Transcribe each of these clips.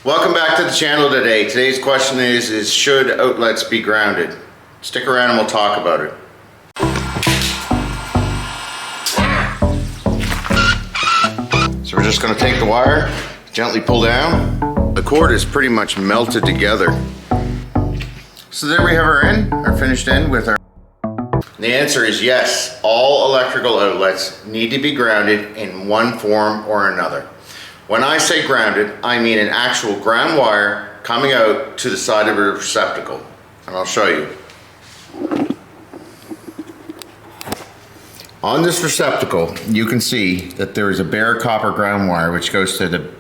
Welcome back to the channel today. Today's question is should outlets be grounded? Stick around and we'll talk about it. So we're just going to take the wire, gently pull down. The cord is pretty much melted together. So there we have our finished end with our. The answer is yes. All electrical outlets need to be grounded in one form or another. When I say grounded, I mean an actual ground wire coming out to the side of a receptacle. And I'll show you. On this receptacle, you can see that there is a bare copper ground wire which goes to the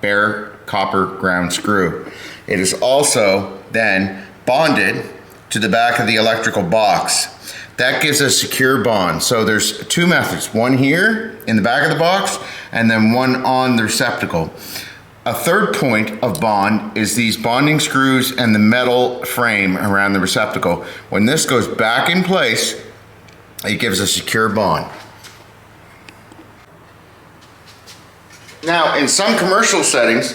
bare copper ground screw. It is also then bonded to the back of the electrical box. That gives a secure bond. So there's two methods, one here in the back of the box and then one on the receptacle. A third point of bond is these bonding screws and the metal frame around the receptacle. When this goes back in place, it gives a secure bond. Now, in some commercial settings,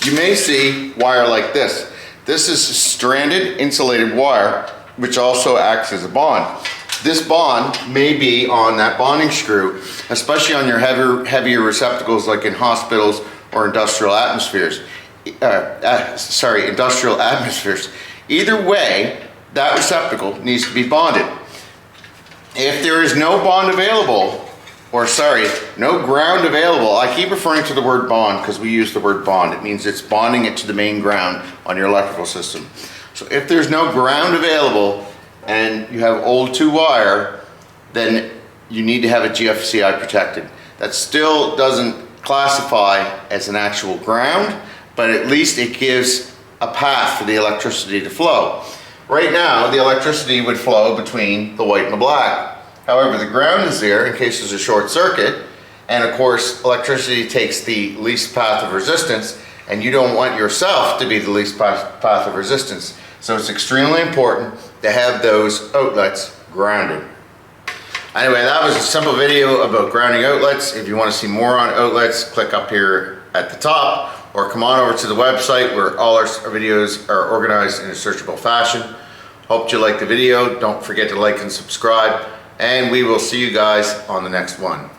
you may see wire like this. This is stranded insulated wire, which also acts as a bond. This bond may be on that bonding screw, especially on your heavier receptacles like in hospitals or industrial atmospheres. Industrial atmospheres. Either way, that receptacle needs to be bonded. If there is no bond available, no ground available, I keep referring to the word bond because we use the word bond. It means it's bonding it to the main ground on your electrical system. So if there's no ground available and you have old 2 wire, then you need to have a GFCI protected. That still doesn't classify as an actual ground, but at least it gives a path for the electricity to flow. Right now, the electricity would flow between the white and the black. However, the ground is there in case there's a short circuit, and of course, electricity takes the least path of resistance, and you don't want yourself to be the least path of resistance. So it's extremely important to have those outlets grounded. Anyway, that was a simple video about grounding outlets. If you want to see more on outlets, click up here at the top, or come on over to the website where all our videos are organized in a searchable fashion. Hope you liked the video. Don't forget to like and subscribe, and we will see you guys on the next one.